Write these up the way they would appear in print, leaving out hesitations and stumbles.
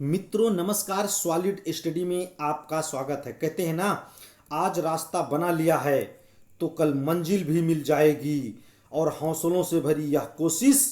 मित्रों नमस्कार। Solid study में आपका स्वागत है। कहते हैं ना, आज रास्ता बना लिया है तो कल मंजिल भी मिल जाएगी, और हौसलों से भरी यह कोशिश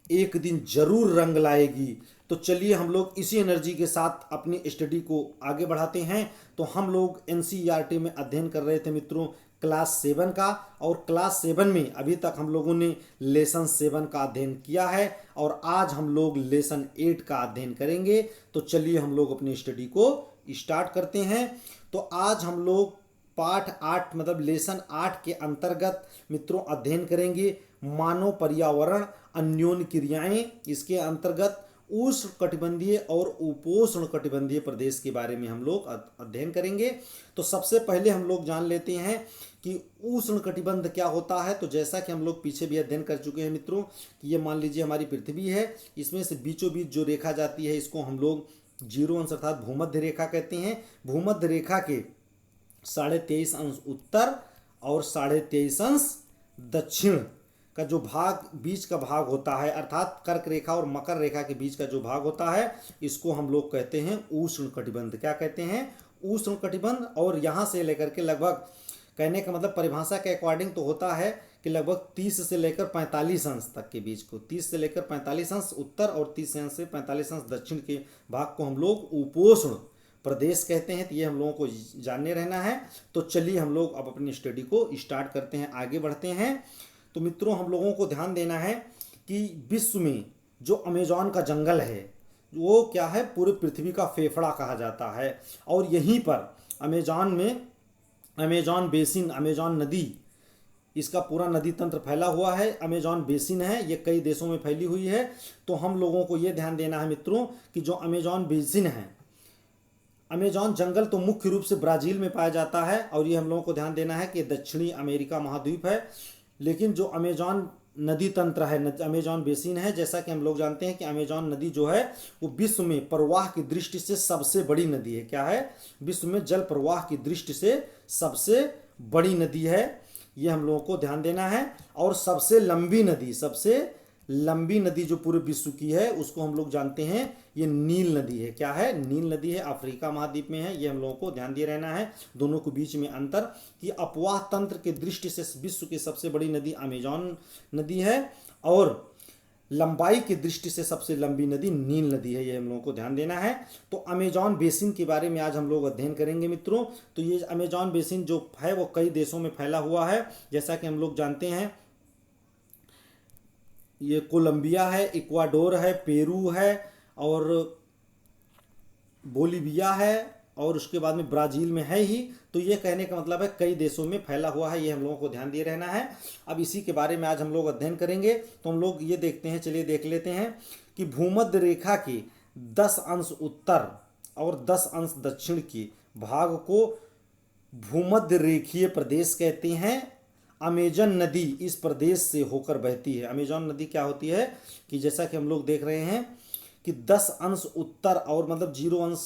एक दिन जरूर रंग लाएगी। तो चलिए हम लोग इसी एनर्जी के साथ अपनी स्टडी को आगे बढ़ाते हैं। तो हम लोग एनसीईआरटी में अध्ययन कर रहे थे मित्रों क्लास 7 का, और क्लास 7 में अभी तक हम लोगों ने लेसन 7 का अध्ययन किया है, और आज हम लोग लेसन 8 का अध्ययन करेंगे। तो चलिए हम लोग अपनी स्टडी को स्टार्ट करते हैं। तो आज हम लोग पाठ 8 मतलब लेसन 8 के अंतर्गत मित्रों अध्ययन करेंगे मानव पर्यावरण अन्योन्य क्रियाएं। इसके अंतर्गत उष्ण कटिबंधीय और उपोष्ण कटिबंधीय प्रदेश के बारे में हम लोग अध्ययन करेंगे। तो सबसे पहले हम लोग जान लेते हैं कि उष्ण कटिबंध क्या होता है। तो जैसा कि हम लोग पीछे भी अध्ययन कर चुके हैं मित्रों कि ये मान लीजिए हमारी पृथ्वी है, इसमें से बीचों बीच जो रेखा जाती है इसको हम लोग 0 अंश अर्थात भूमध्य रेखा कहते हैं। भूमध्य रेखा के 23.5 अंश उत्तर और 23.5 अंश दक्षिण का जो भाग बीच का भाग होता है, अर्थात कर्क रेखा और मकर रेखा के बीच का जो भाग होता है, इसको हम लोग कहते हैं उष्ण कटिबंध। क्या कहते हैं? उष्ण कटिबंध। और यहाँ से लेकर के लगभग, कहने का मतलब परिभाषा के अकॉर्डिंग तो होता है कि लगभग 30 से लेकर 45 अंश तक के बीच को, 30 से लेकर 45 अंश उत्तर और 30 अंश से 45 अंश दक्षिण के भाग को हम लोग उपोष्ण प्रदेश कहते हैं। तो ये हम लोगों को जानने रहना है। तो चलिए हम लोग अब अपनी स्टडी को स्टार्ट करते हैं, आगे बढ़ते हैं। तो मित्रों हम लोगों को ध्यान देना है कि विश्व में जो अमेजॉन का जंगल है वो क्या है, पूरी पृथ्वी का फेफड़ा कहा जाता है। और यहीं पर अमेजॉन में अमेजॉन बेसिन, अमेजॉन नदी, इसका पूरा नदी तंत्र फैला हुआ है। अमेजॉन बेसिन है, ये कई देशों में फैली हुई है। तो हम लोगों को ये ध्यान देना है मित्रों कि जो अमेजॉन बेसिन है, अमेजॉन जंगल तो मुख्य रूप से ब्राज़ील में पाया जाता है, और ये हम लोगों को ध्यान देना है कि दक्षिणी अमेरिका महाद्वीप है। लेकिन जो अमेजॉन नदी तंत्र है, अमेजॉन बेसिन है, जैसा कि हम लोग जानते हैं कि अमेजॉन नदी जो है वो विश्व में प्रवाह की दृष्टि से सबसे बड़ी नदी है। क्या है? विश्व में जल प्रवाह की दृष्टि से सबसे बड़ी नदी है, ये हम लोगों को ध्यान देना है। और सबसे लंबी नदी जो पूरे विश्व की है उसको हम लोग जानते हैं ये नील नदी है। क्या है? नील नदी है, अफ्रीका महाद्वीप में है। ये हम लोगों को ध्यान दिए रहना है, दोनों के बीच में अंतर कि अपवाह तंत्र की दृष्टि से विश्व की सबसे बड़ी नदी अमेजॉन नदी है, और लंबाई की दृष्टि से सबसे लंबी नदी नील नदी है। ये हम लोगों को ध्यान देना है। तो अमेजॉन बेसिन के बारे में आज हम लोग अध्ययन करेंगे मित्रों। तो ये अमेजॉन बेसिन जो है वो कई देशों में फैला हुआ है, जैसा कि हम लोग जानते हैं। ये कोलंबिया है, इक्वाडोर है, पेरू है, और बोलीविया है, और उसके बाद में ब्राज़ील में है ही। तो ये कहने का मतलब है कई देशों में फैला हुआ है, ये हम लोगों को ध्यान दिए रहना है। अब इसी के बारे में आज हम लोग अध्ययन करेंगे। तो हम लोग ये देखते हैं, चलिए देख लेते हैं कि भूमध्य रेखा के 10 अंश उत्तर और 10 अंश दक्षिण के भाग को भूमध्य रेखीय प्रदेश कहते हैं। अमेजन नदी इस प्रदेश से होकर बहती है। अमेजन नदी क्या होती है कि जैसा कि हम लोग देख रहे हैं कि 10 अंश उत्तर और मतलब 0 अंश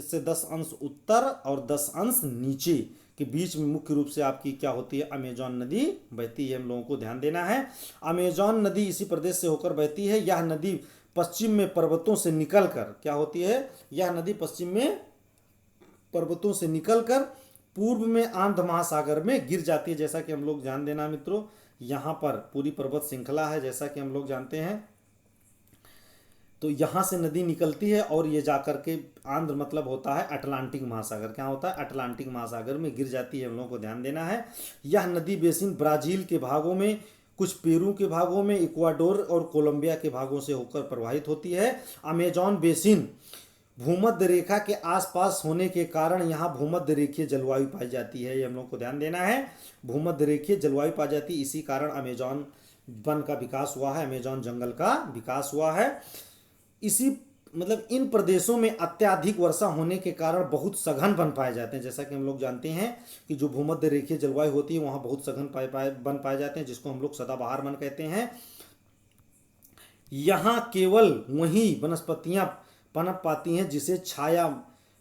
से 10 अंश उत्तर और 10 अंश नीचे के बीच में मुख्य रूप से आपकी क्या होती है, अमेजॉन नदी बहती है। हम लोगों को ध्यान देना है अमेजॉन नदी इसी प्रदेश से होकर बहती है। यह नदी पश्चिम में पर्वतों से निकलकर क्या होती है, यह नदी पश्चिम में पर्वतों से निकलकर पूर्व में आंध्र महासागर में गिर जाती है। जैसा कि हम लोग ध्यान देना मित्रों, यहाँ पर पूरी पर्वत श्रृंखला है जैसा कि हम लोग जानते हैं। तो यहाँ से नदी निकलती है और ये जाकर के आंध्र मतलब होता है अटलांटिक महासागर, क्या होता है, अटलांटिक महासागर में गिर जाती है। हम लोगों को ध्यान देना है यह नदी बेसिन ब्राज़ील के भागों में, कुछ पेरू के भागों में, इक्वाडोर और कोलंबिया के भागों से होकर प्रवाहित होती है। अमेजॉन बेसिन भूमध्य रेखा के आसपास होने के कारण यहाँ भूमध्य रेखीय जलवायु पाई जाती है। ये हम लोग को ध्यान देना है, भूमध्य रेखीय जलवायु पाई जाती है, इसी कारण अमेजॉन वन का विकास हुआ है, अमेजॉन जंगल का विकास हुआ है। इसी मतलब इन प्रदेशों में अत्यधिक वर्षा होने के कारण बहुत सघन वन पाए जाते हैं। जैसा कि हम लोग जानते हैं कि जो भूमध्य रेखीय जलवायु होती है वहाँ बहुत सघन वन पाए जाते हैं, जिसको हम लोग सदाबहार वन कहते हैं। यहाँ केवल वही वनस्पतियाँ पनप पाती हैं जिसे छाया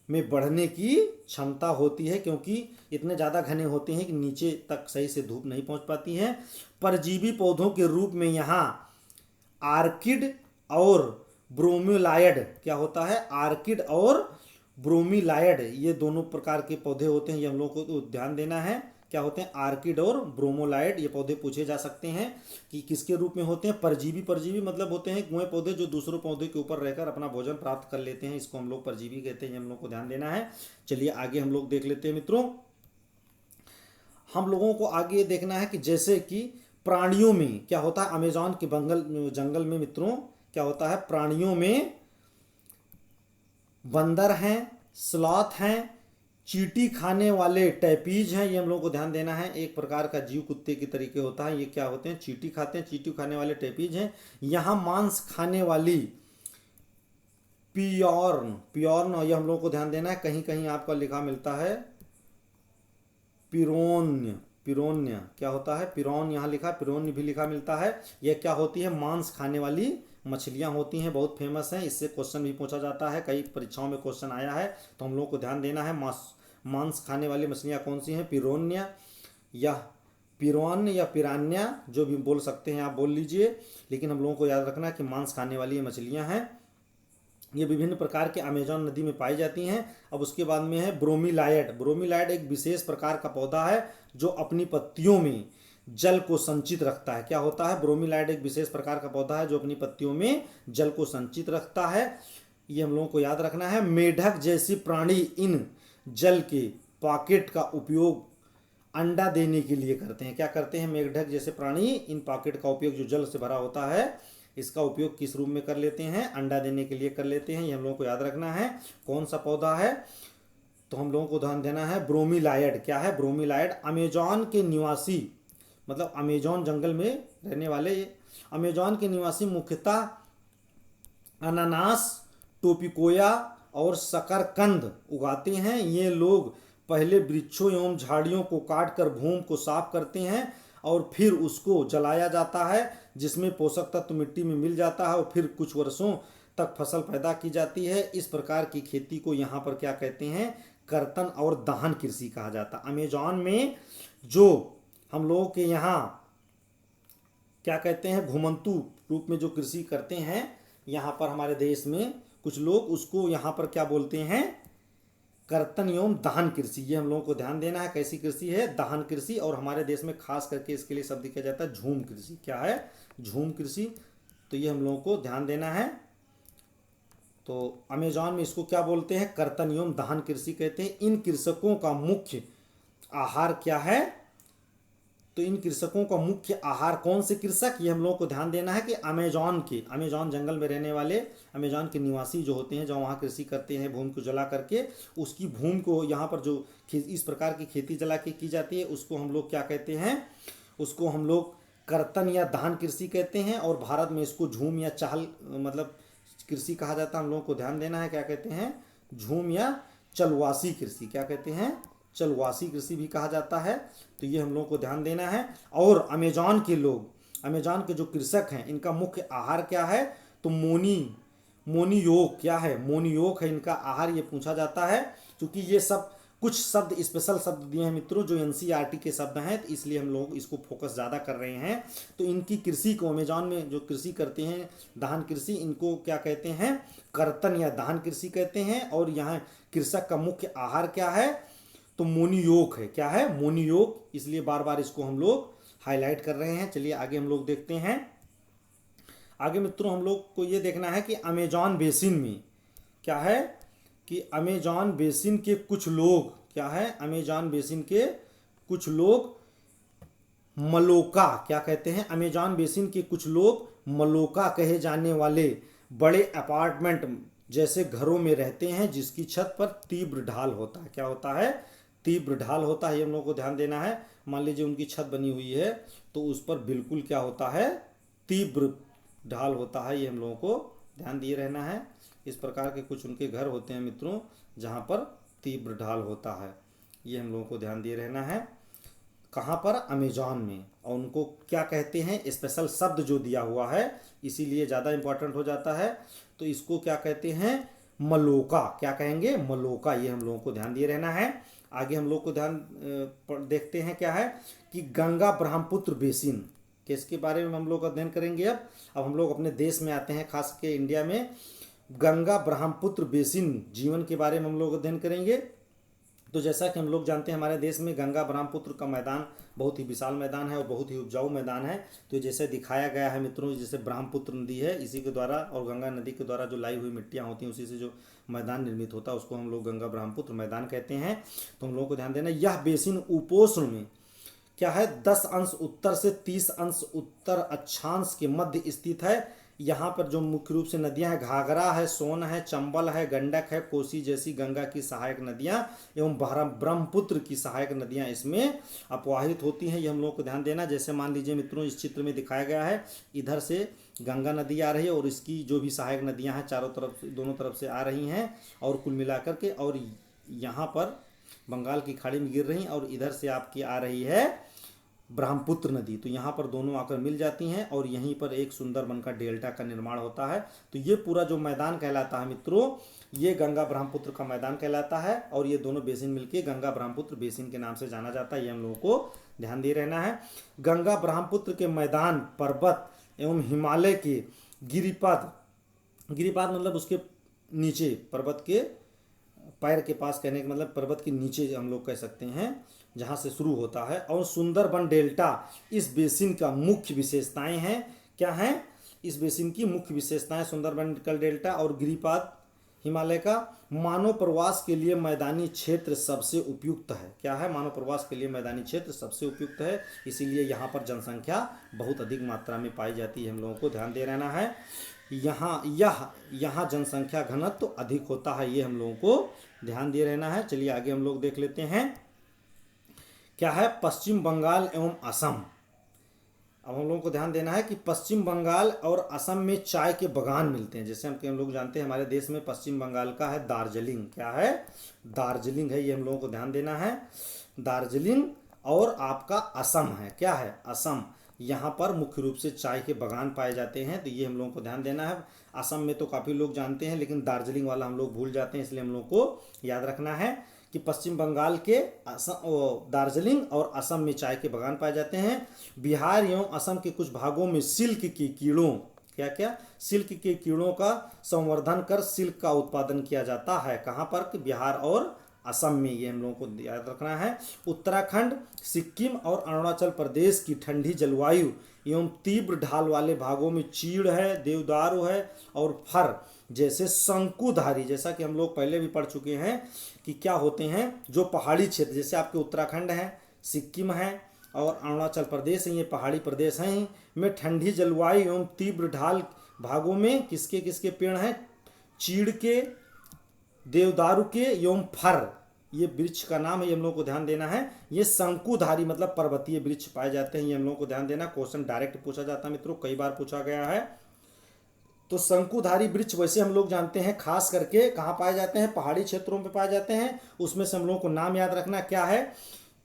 में बढ़ने की क्षमता होती है, क्योंकि इतने ज़्यादा घने होते हैं कि नीचे तक सही से धूप नहीं पहुंच पाती है। परजीवी पौधों के रूप में यहाँ आर्किड और ब्रोमीलायड क्या होता है, आर्किड और ब्रोमीलायड ये दोनों प्रकार के पौधे होते हैं, ये हम लोग को ध्यान देना है। क्या होते हैं, आर्किड और ब्रोमोलाइड, ये पौधे पूछे जा सकते हैं कि किसके रूप में होते हैं। परजीवी, परजीवी मतलब होते हैं वह पौधे जो दूसरों पौधे के ऊपर रहकर अपना भोजन प्राप्त कर लेते हैं, इसको हम लोग परजीवी कहते हैं, ये हम लोग को ध्यान देना है। चलिए आगे हम लोग देख लेते हैं मित्रों। हम लोगों को आगे देखना है कि जैसे कि प्राणियों में क्या होता है, अमेजॉन के जंगल में मित्रों क्या होता है, प्राणियों में बंदर हैं, स्लॉथ हैं, चींटी खाने वाले टैपीज हैं, ये हम लोग को ध्यान देना है। एक प्रकार का जीव कुत्ते की तरीके होता है, ये क्या होते हैं, चींटी खाते हैं, चींटी खाने वाले टैपीज हैं। यहाँ मांस खाने वाली पियॉर्न, पियॉर्न, ये हम लोग को ध्यान देना है। कहीं कहीं आपका लिखा मिलता है पिरोन्य, पिरोन्य क्या होता है, पिरोन यहाँ लिखा, पिरोन्य भी लिखा मिलता है। यह क्या होती है, मांस खाने वाली मछलियां होती हैं, बहुत फेमस हैं, इससे क्वेश्चन भी पूछा जाता है, कई परीक्षाओं में क्वेश्चन आया है, तो हम लोग को ध्यान देना है। मांस खाने वाली मछलियां कौन सी हैं, पिरोन्य या पिरोन या पिरान्या, जो भी बोल सकते हैं आप बोल लीजिए, लेकिन हम लोगों को याद रखना है कि मांस खाने वाली ये मछलियां हैं। ये विभिन्न प्रकार के अमेजॉन नदी में पाई जाती हैं। अब उसके बाद में है ब्रोमीलायड। ब्रोमीलायड एक विशेष प्रकार का पौधा है जो अपनी पत्तियों में जल को संचित रखता है। क्या होता है, ब्रोमीलायड एक विशेष प्रकार का पौधा है जो अपनी पत्तियों में जल को संचित रखता है, ये हम लोगों को याद रखना है। मेढक जैसी प्राणी इन जल के पॉकेट का उपयोग अंडा देने के लिए करते हैं। क्या करते हैं, मेढक जैसे प्राणी इन पॉकेट का उपयोग जो जल से भरा होता है इसका उपयोग किस रूप में कर लेते हैं, अंडा देने के लिए कर लेते हैं, ये हम लोगों को याद रखना है। कौन सा पौधा है, तो हम लोगों को ध्यान देना है ब्रोमीलायड। क्या है, ब्रोमीलायड अमेजॉन के निवासी, मतलब अमेजॉन जंगल में रहने वाले अमेजॉन के निवासी मुख्यतः अनानास, टोपिकोया और शकरकंद उगाते हैं। ये लोग पहले वृक्षों एवं झाड़ियों को काटकर भूमि को साफ करते हैं और फिर उसको जलाया जाता है, जिसमें पोषक तत्व मिट्टी में मिल जाता है और फिर कुछ वर्षों तक फसल पैदा की जाती है। इस प्रकार की खेती को यहाँ पर क्या कहते हैं, कर्तन और दहन कृषि कहा जाता है। अमेजॉन में जो हम लोगों के यहाँ क्या कहते हैं, घुमंतु रूप में जो कृषि करते हैं यहाँ पर हमारे देश में कुछ लोग, उसको यहाँ पर क्या बोलते हैं, कर्तन एवं दहन कृषि। ये हम लोगों को ध्यान देना है, कैसी कृषि है, दहन कृषि। और हमारे देश में खास करके इसके लिए शब्द किया जाता है झूम कृषि। क्या है, झूम कृषि, तो ये हम लोगों को ध्यान देना है। तो अमेजॉन में इसको क्या बोलते हैं, कर्तन एवं दहन कृषि कहते हैं। इन कृषकों का मुख्य आहार क्या है, तो इन कृषकों का मुख्य आहार, कौन से कृषक, ये हम लोगों को ध्यान देना है कि अमेजॉन जंगल में रहने वाले अमेजॉन के निवासी जो होते हैं, जो वहाँ कृषि करते हैं भूमि को जला करके, उसकी भूमि को यहाँ पर जो इस प्रकार की खेती जला के की जाती है उसको हम लोग क्या कहते हैं, उसको हम लोग कर्तन या दहन कृषि कहते हैं। और भारत में इसको झूम या चाहल मतलब कृषि कहा जाता है। हम लोगों को ध्यान देना है, क्या कहते हैं, झूम या चलवासी कृषि, क्या कहते हैं, चलवासी कृषि भी कहा जाता है। तो ये हम लोगों को ध्यान देना है। और अमेजॉन के लोग, अमेजॉन के जो कृषक हैं, इनका मुख्य आहार क्या है, तो मोनियोग क्या है, मोनियोग है इनका आहार, ये पूछा जाता है। क्योंकि ये सब कुछ शब्द स्पेशल शब्द दिए हैं मित्रों जो एनसीईआरटी के शब्द हैं, तो इसलिए हम लोग इसको फोकस ज़्यादा कर रहे हैं। तो इनकी कृषि को, अमेजॉन में जो कृषि करते हैं दहन कृषि, इनको क्या कहते हैं, कर्तन या दहन कृषि कहते हैं। और यहाँ कृषक का मुख्य आहार क्या है, तो मोनियोग है। क्या है, मोनियोग, इसलिए बार बार इसको हम लोग हाईलाइट कर रहे हैं। चलिए आगे हम लोग देखते हैं। आगे मित्रों हम लोग को ये देखना है कि अमेजॉन बेसिन में क्या है, कि अमेजॉन बेसिन के कुछ लोग क्या है, अमेजॉन बेसिन के कुछ लोग मलोका, क्या कहते हैं, अमेजॉन बेसिन के कुछ लोग मलोका कहे जाने वाले बड़े अपार्टमेंट जैसे घरों में रहते हैं जिसकी छत पर तीव्र ढाल होता है। क्या होता है, तीव्र ढाल होता है, ये हम लोग को ध्यान देना है। मान लीजिए उनकी छत बनी हुई है तो उस पर बिल्कुल क्या होता है, तीव्र ढाल होता है, ये हम लोगों को ध्यान दिए रहना है। इस प्रकार के कुछ उनके घर होते हैं मित्रों जहाँ पर तीव्र ढाल होता है, ये हम लोगों को ध्यान दिए रहना है। कहाँ पर, अमेजॉन में। और उनको क्या कहते हैं, स्पेशल शब्द जो दिया हुआ है इसीलिए ज़्यादा इंपॉर्टेंट हो जाता है। तो इसको क्या कहते हैं, मलोका, क्या कहेंगे, मलोका, ये हम लोगों को ध्यान दिए रहना है। आगे हम लोग को ध्यान देखते हैं क्या है, कि गंगा ब्रह्मपुत्र बेसिन, किसके बारे में हम लोग अध्ययन करेंगे? अब हम लोग अपने देश में आते हैं, खास के इंडिया में गंगा ब्रह्मपुत्र बेसिन जीवन के बारे में हम लोग अध्ययन करेंगे। तो जैसा कि हम लोग जानते हैं हमारे देश में गंगा ब्रह्मपुत्र का मैदान बहुत ही विशाल मैदान है और बहुत ही उपजाऊ मैदान है। तो जैसे दिखाया गया है मित्रों, जैसे ब्रह्मपुत्र नदी है, इसी के द्वारा और गंगा नदी के द्वारा जो लाई हुई मिट्टियाँ होती हैं, उसी से जो मैदान निर्मित होता है उसको हम लोग गंगा ब्रह्मपुत्र मैदान कहते हैं। तो हम लोगों को ध्यान देना, यह बेसिन उपोष्ण में क्या है 10 अंश उत्तर से 30 अंश उत्तर अक्षांश के मध्य स्थित है। यहाँ पर जो मुख्य रूप से नदियाँ हैं, घाघरा है, सोन है, चंबल है, गंडक है, कोसी जैसी गंगा की सहायक नदियाँ एवं ब्रह्मपुत्र की सहायक नदियाँ इसमें अपवाहित होती हैं। ये हम लोग को ध्यान देना। जैसे मान लीजिए मित्रों, इस चित्र में दिखाया गया है, इधर से गंगा नदी आ रही है और इसकी जो भी सहायक नदियाँ हैं चारों तरफ दोनों तरफ से आ रही हैं और कुल मिलाकर के, और यहाँ पर बंगाल की खाड़ी में गिर रही और इधर से आपकी आ रही है ब्रह्मपुत्र नदी। तो यहाँ पर दोनों आकर मिल जाती हैं और यहीं पर एक सुंदरबन का डेल्टा का निर्माण होता है। तो ये पूरा जो मैदान कहलाता है मित्रों, ये गंगा ब्रह्मपुत्र का मैदान कहलाता है और ये दोनों बेसिन मिलके गंगा ब्रह्मपुत्र बेसिन के नाम से जाना जाता है। ये हम लोगों को ध्यान दे रहना है। गंगा ब्रह्मपुत्र के मैदान पर्वत एवं हिमालय के गिरिपद, गिरिपद मतलब उसके नीचे, पर्वत के पैर के पास, कहने का मतलब पर्वत के नीचे हम लोग कह सकते हैं, जहाँ से शुरू होता है। और सुंदरबन डेल्टा इस बेसिन का मुख्य विशेषताएं हैं। क्या हैं इस बेसिन की मुख्य विशेषताएं? सुंदरबन डेल्टा और गिरिपाद हिमालय का मानव प्रवास के लिए मैदानी क्षेत्र सबसे उपयुक्त है। क्या है? मानव प्रवास के लिए मैदानी क्षेत्र सबसे उपयुक्त है, इसीलिए यहाँ पर जनसंख्या बहुत अधिक मात्रा में पाई जाती है। हम लोगों को ध्यान दे रहना है। यहाँ जनसंख्या घनत्व तो अधिक होता है, ये हम लोगों को ध्यान दे रहना है। चलिए आगे हम लोग देख लेते हैं क्या है पश्चिम बंगाल एवं असम। अब हम लोगों को ध्यान देना है कि पश्चिम बंगाल और असम में चाय के बागान मिलते हैं। जैसे हम लोग जानते हैं हमारे देश में पश्चिम बंगाल का है दार्जिलिंग। क्या है? दार्जिलिंग है, ये हम लोगों को ध्यान देना है। दार्जिलिंग और आपका असम है। क्या है? असम। यहाँ पर मुख्य रूप से चाय के बागान पाए जाते हैं, तो ये हम लोगों को ध्यान देना है। असम में तो काफ़ी लोग जानते हैं, लेकिन दार्जिलिंग वाला हम लोग भूल जाते हैं, इसलिए हम लोग को याद रखना है कि पश्चिम बंगाल के दार्जिलिंग और असम में चाय के बागान पाए जाते हैं। बिहार एवं असम के कुछ भागों में सिल्क के कीड़ों, क्या क्या? सिल्क के कीड़ों का संवर्धन कर सिल्क का उत्पादन किया जाता है। कहाँ पर? कि बिहार और असम में, ये हम लोगों को याद रखना है। उत्तराखंड, सिक्किम और अरुणाचल प्रदेश की ठंडी जलवायु एवं तीव्र ढाल वाले भागों में चीड़ है, देवदारू है और फर जैसे शंकुधारी, जैसा कि हम लोग पहले भी पढ़ चुके हैं कि क्या होते हैं, जो पहाड़ी क्षेत्र जैसे आपके उत्तराखंड है, सिक्किम है और अरुणाचल प्रदेश है, ये पहाड़ी प्रदेश हैं, में ठंडी जलवायु एवं तीव्र ढाल भागों में किसके किसके पेड़ हैं? चीड़ के, देवदारू के एवं फर, ये वृक्ष का नाम है, ये हम लोग को ध्यान देना है। ये शंकुधारी मतलब पर्वतीय वृक्ष पाए जाते हैं, ये हम लोग को ध्यान देना। क्वेश्चन डायरेक्ट पूछा जाता है मित्रों, कई बार पूछा गया है। तो शंकुधारी वृक्ष वैसे हम लोग जानते हैं खास करके कहाँ पाए जाते हैं? पहाड़ी क्षेत्रों में पाए जाते हैं। उसमें से हम लोगों को नाम याद रखना, क्या है?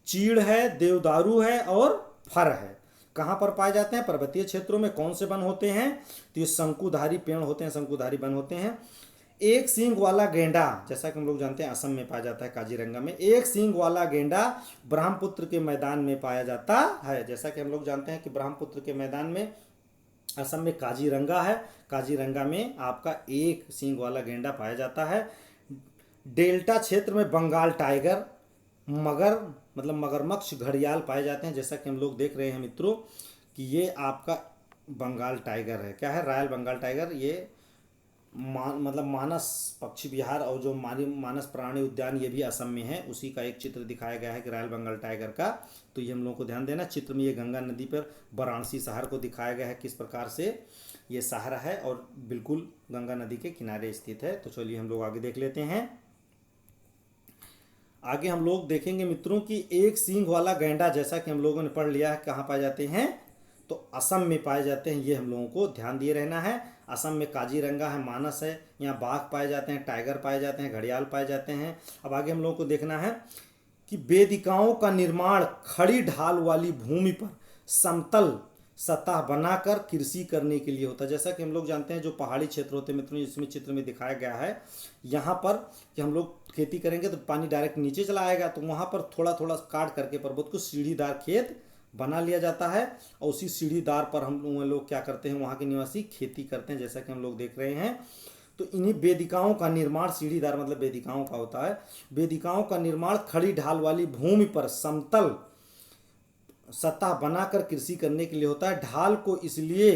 चीड़ है, देवदारू है और फर है। कहाँ पर पाए जाते हैं? पर्वतीय क्षेत्रों में। कौन से वन होते हैं? तो ये शंकुधारी पेड़ होते हैं, शंकुधारी वन होते हैं। एक सींग वाला गेंडा, जैसा कि हम लोग जानते हैं असम में पाया जाता है, काजीरंगा में। एक सींग वाला गेंडा ब्रह्मपुत्र के मैदान में पाया जाता है। जैसा कि हम लोग जानते हैं कि ब्रह्मपुत्र के मैदान में असम में काजीरंगा है, काजीरंगा में आपका एक सींग वाला गेंडा पाया जाता है। डेल्टा क्षेत्र में बंगाल टाइगर, मगर मतलब मगरमच्छ, घड़ियाल पाए जाते हैं। जैसा कि हम लोग देख रहे हैं मित्रों कि ये आपका बंगाल टाइगर है। क्या है? Royal Bengal tiger. ये मतलब मानस पक्षी विहार और जो मानस प्राणी उद्यान, ये भी असम में है, उसी का एक चित्र दिखाया गया है कि रॉयल बंगाल टाइगर का। तो ये हम लोगों को ध्यान देना। चित्र में ये गंगा नदी पर वाराणसी शहर को दिखाया गया है, किस प्रकार से ये शहर है और बिल्कुल गंगा नदी के किनारे स्थित है। तो चलिए हम लोग आगे देख लेते हैं। आगे हम लोग देखेंगे मित्रों कि एक सींग वाला गैंडा, जैसा कि हम लोगों ने पढ़ लिया है, कहाँ पाए जाते हैं? तो असम में पाए जाते हैं, ये हम लोगों को ध्यान दिए रहना है। असम में काजीरंगा है, मानस है, यहाँ बाघ पाए जाते हैं, टाइगर पाए जाते हैं, घड़ियाल पाए जाते हैं। अब आगे हम लोगों को देखना है कि वेदिकाओं का निर्माण खड़ी ढाल वाली भूमि पर समतल सतह बनाकर कृषि करने के लिए होता है। जैसा कि हम लोग जानते हैं जो पहाड़ी क्षेत्र होते हैं मित्रों, इसमें चित्र में दिखाया गया है, यहाँ पर कि हम लोग खेती करेंगे तो पानी डायरेक्ट नीचे चला आएगा, तो वहाँ पर थोड़ा थोड़ा काट करके पर्वत को सीढ़ीदार खेत बना लिया जाता है और उसी सीढ़ीदार पर हम लोग क्या करते हैं, वहाँ के निवासी खेती करते हैं, जैसा कि हम लोग देख रहे हैं। तो इन्हीं वेदिकाओं का निर्माण, सीढ़ीदार मतलब वेदिकाओं का होता है, वेदिकाओं का निर्माण खड़ी ढाल वाली भूमि पर समतल सतह बनाकर कृषि करने के लिए होता है। ढाल को इसलिए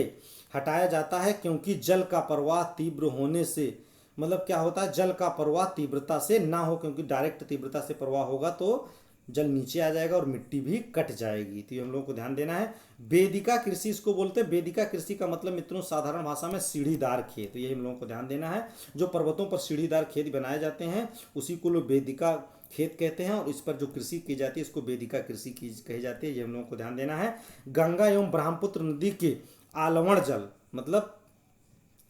हटाया जाता है क्योंकि जल का प्रवाह तीव्र होने से, मतलब क्या होता है, जल का प्रवाह तीव्रता से ना हो, क्योंकि डायरेक्ट तीव्रता से प्रवाह होगा तो जल नीचे आ जाएगा और मिट्टी भी कट जाएगी। तो ये हम लोगों को ध्यान देना है। वेदिका कृषि इसको बोलते हैं। वेदिका कृषि का मतलब मित्रों साधारण भाषा में सीढ़ीदार खेत, तो ये हम लोगों को ध्यान देना है। जो पर्वतों पर सीढ़ीदार खेत बनाए जाते हैं उसी को लोग वेदिका खेत कहते हैं, और इस पर जो कृषि की जाती है इसको वेदिका कृषि की कही जाती है। ये हम लोगों को ध्यान देना है। गंगा एवं ब्रह्मपुत्र नदी के आलवण जल, मतलब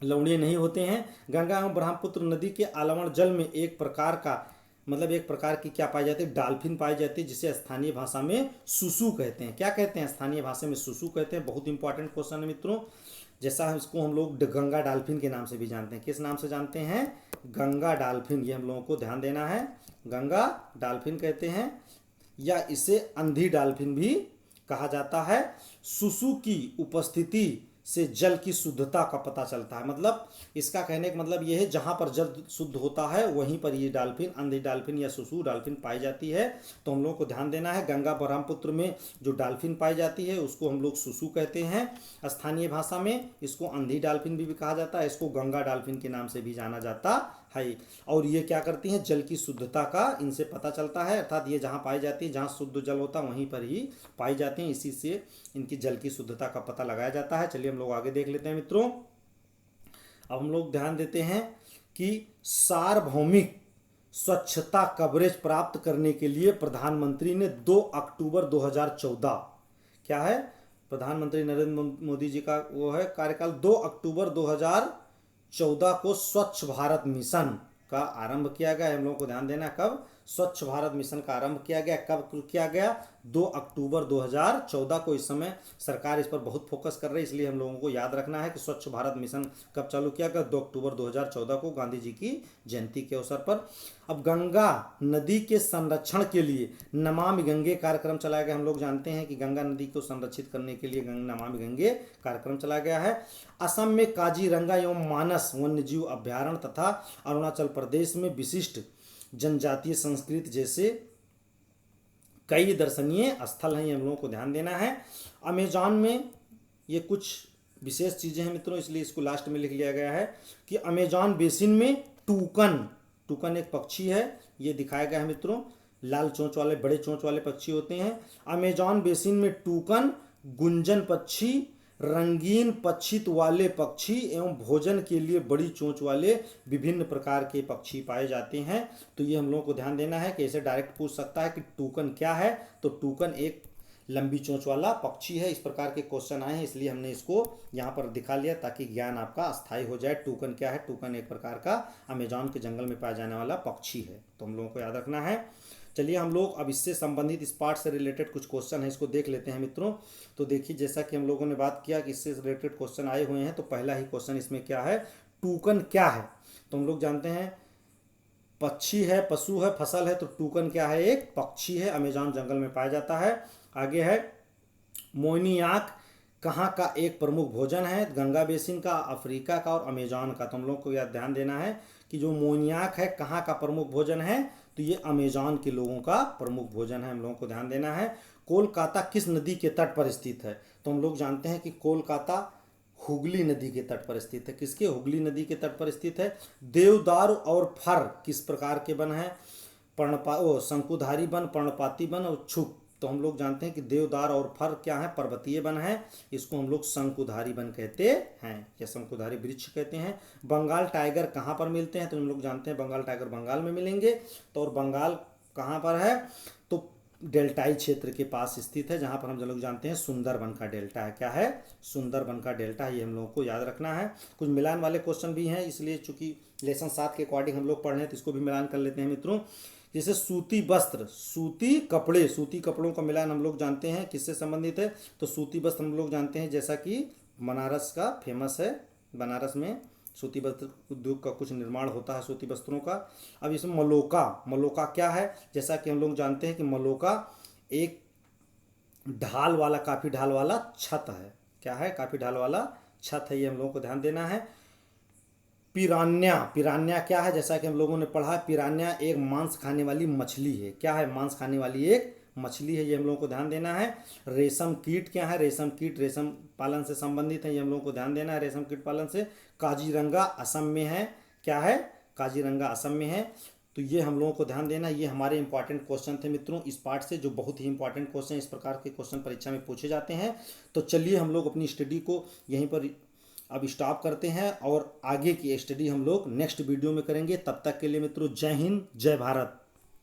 लवणीय नहीं होते हैं। गंगा एवं ब्रह्मपुत्र नदी के आलवण जल में एक प्रकार का, मतलब एक प्रकार की क्या पाई जाती है, डाल्फिन पाई जाती है, जिसे स्थानीय भाषा में सुसु कहते हैं। क्या कहते हैं, स्थानीय भाषा में सुसु कहते हैं। बहुत इंपॉर्टेंट क्वेश्चन है मित्रों। जैसा इसको हम लोग गंगा डाल्फिन के नाम से भी जानते हैं। किस नाम से जानते हैं, गंगा डाल्फिन। ये हम लोगों को ध्यान देना है, गंगा डाल्फिन कहते हैं, या इसे अंधी डाल्फिन भी कहा जाता है। सुसु की उपस्थिति से जल की शुद्धता का पता चलता है। मतलब इसका कहने का मतलब यह है, जहाँ पर जल शुद्ध होता है वहीं पर ये डाल्फिन, अंधी डाल्फिन या सुसु डाल्फिन पाई जाती है। तो हम लोगों को ध्यान देना है, गंगा ब्रह्मपुत्र में जो डाल्फिन पाई जाती है उसको हम लोग सुसु कहते हैं स्थानीय भाषा में। इसको अंधी डाल्फिन भी कहा जाता है, इसको गंगा डाल्फिन के नाम से भी जाना जाता है। और ये क्या करती हैं, जल की शुद्धता का इनसे पता चलता है, अर्थात ये जहाँ पाई जाती है, जहाँ शुद्ध जल होता है वहीं पर ही पाई जाती हैं। इसी से इनकी जल की शुद्धता का पता लगाया जाता है। चलिए हम लोग आगे देख लेते हैं मित्रों। अब हम लोग ध्यान देते हैं कि सार्वभौमिक स्वच्छता कवरेज प्राप्त करने के लिए प्रधानमंत्री ने 2 अक्टूबर 2014, क्या है, प्रधानमंत्री नरेंद्र मोदी जी का वो है कार्यकाल, 2 अक्टूबर 2014 को स्वच्छ भारत मिशन का आरंभ किया गया। हम लोगों को ध्यान देना, कब स्वच्छ भारत मिशन का आरंभ किया गया, कब किया गया, 2 अक्टूबर 2014 को। इस समय सरकार इस पर बहुत फोकस कर रही है, इसलिए हम लोगों को याद रखना है कि स्वच्छ भारत मिशन कब चालू किया गया, 2 अक्टूबर 2014 को, गांधी जी की जयंती के अवसर पर। अब गंगा नदी के संरक्षण के लिए नमामि गंगे कार्यक्रम चलाया गया। हम लोग जानते हैं कि गंगा नदी को संरक्षित करने के लिए नमामि गंगे कार्यक्रम चलाया गया है। असम में काजीरंगा एवं मानस वन्यजीव अभ्यारण्य तथा अरुणाचल प्रदेश में विशिष्ट जनजातीय संस्कृति जैसे कई दर्शनीय स्थल हैं। हम लोगों को ध्यान देना है। अमेजॉन में ये कुछ विशेष चीज़ें हैं मित्रों, इसलिए इसको लास्ट में लिख लिया गया है कि अमेजॉन बेसिन में टूकन एक पक्षी है, ये दिखाया गया है मित्रों। लाल चोंच वाले, बड़े चोंच वाले पक्षी होते हैं। अमेजॉन बेसिन में टूकन, गुंजन पक्षी, रंगीन पक्षित वाले पक्षी एवं भोजन के लिए बड़ी चोंच वाले विभिन्न प्रकार के पक्षी पाए जाते हैं। तो ये हम लोगों को ध्यान देना है कि ऐसे डायरेक्ट पूछ सकता है कि टूकन क्या है, तो टूकन एक लंबी चोंच वाला पक्षी है। इस प्रकार के क्वेश्चन आए हैं, इसलिए हमने इसको यहाँ पर दिखा लिया ताकि ज्ञान आपका स्थायी हो जाए। टूकन क्या है, टूकन एक प्रकार का अमेजॉन के जंगल में पाया जाने वाला पक्षी है, तो हम लोगों को याद रखना है। चलिए हम लोग अब इससे संबंधित, इस पार्ट से रिलेटेड कुछ क्वेश्चन है, इसको देख लेते हैं मित्रों। तो देखिए, जैसा कि हम लोगों ने बात किया कि इससे रिलेटेड क्वेश्चन आए हुए हैं, तो पहला ही क्वेश्चन इसमें क्या है, टूकन क्या है। तो हम लोग जानते हैं पक्षी है, पशु है, फसल है, तो टूकन क्या है, एक पक्षी है, अमेजॉन जंगल में पाया जाता है। आगे है मोइनियाक कहाँ का एक प्रमुख भोजन है, गंगा बेसिन का, अफ्रीका का और अमेजॉन का। तो हम लोग को यह ध्यान देना है कि जो मोइनियाक है कहाँ का प्रमुख भोजन है, तो ये अमेजॉन के लोगों का प्रमुख भोजन है, हम लोगों को ध्यान देना है। कोलकाता किस नदी के तट पर स्थित है, तो हम लोग जानते हैं कि कोलकाता हुगली नदी के तट पर स्थित है। किसके, हुगली नदी के तट पर स्थित है। देवदार और फर किस प्रकार के वन है, शंकुधारी वन, पर्णपाती वन और छुप। तो हम लोग जानते हैं कि देवदार और फर क्या है, पर्वतीय वन है, इसको हम लोग शंकुधारी वन कहते हैं या शंकुधारी वृक्ष कहते हैं। बंगाल टाइगर कहाँ पर मिलते हैं, तो हम लोग जानते हैं बंगाल टाइगर बंगाल में मिलेंगे। तो और बंगाल कहाँ पर है, तो डेल्टाई क्षेत्र के पास स्थित है, जहाँ पर हम लोग जानते हैं सुंदरबन का डेल्टा है। क्या है, सुंदरबन का डेल्टा है, ये हम लोगों को याद रखना है। कुछ मिलान वाले क्वेश्चन भी हैं, इसलिए चूंकि लेसन 7 के अकॉर्डिंग हम लोग पढ़ रहे हैं तो इसको भी मिलान कर लेते हैं मित्रों। जैसे सूती वस्त्र, सूती कपड़े, सूती कपड़ों का मिलान हम लोग जानते हैं किससे संबंधित है, तो सूती वस्त्र हम लोग जानते हैं जैसा कि बनारस का फेमस है, बनारस में सूती वस्त्र उद्योग का कुछ निर्माण होता है सूती वस्त्रों का। अब इसमें मलोका, मलोका क्या है, जैसा कि हम लोग जानते हैं कि मलोका एक ढाल वाला, काफ़ी ढाल वाला छत है। क्या है? काफ़ी ढाल वाला छत है, ये हम लोगों को ध्यान देना है। पिरान्या, पिरान्या क्या है? जैसा कि हम लोगों ने पढ़ा, पिरान्या एक मांस खाने वाली मछली है। क्या है? मांस खाने वाली एक मछली है, ये हम लोगों को ध्यान देना है। रेशम कीट क्या है? रेशम कीट रेशम पालन से संबंधित है, ये हम लोगों को ध्यान देना है, रेशम कीट पालन से। काजीरंगा असम में है। क्या है? काजीरंगा असम में है। तो ये हम लोगों को ध्यान देना, ये हमारे इंपॉर्टेंट क्वेश्चन थे मित्रों इस पार्ट से, जो बहुत ही इंपॉर्टेंट क्वेश्चन, इस प्रकार के क्वेश्चन परीक्षा में पूछे जाते हैं। तो चलिए हम लोग अपनी स्टडी को यहीं पर अब स्टॉप करते हैं, और आगे की स्टडी हम लोग नेक्स्ट वीडियो में करेंगे। तब तक के लिए मित्रों, जय हिंद, जय भारत।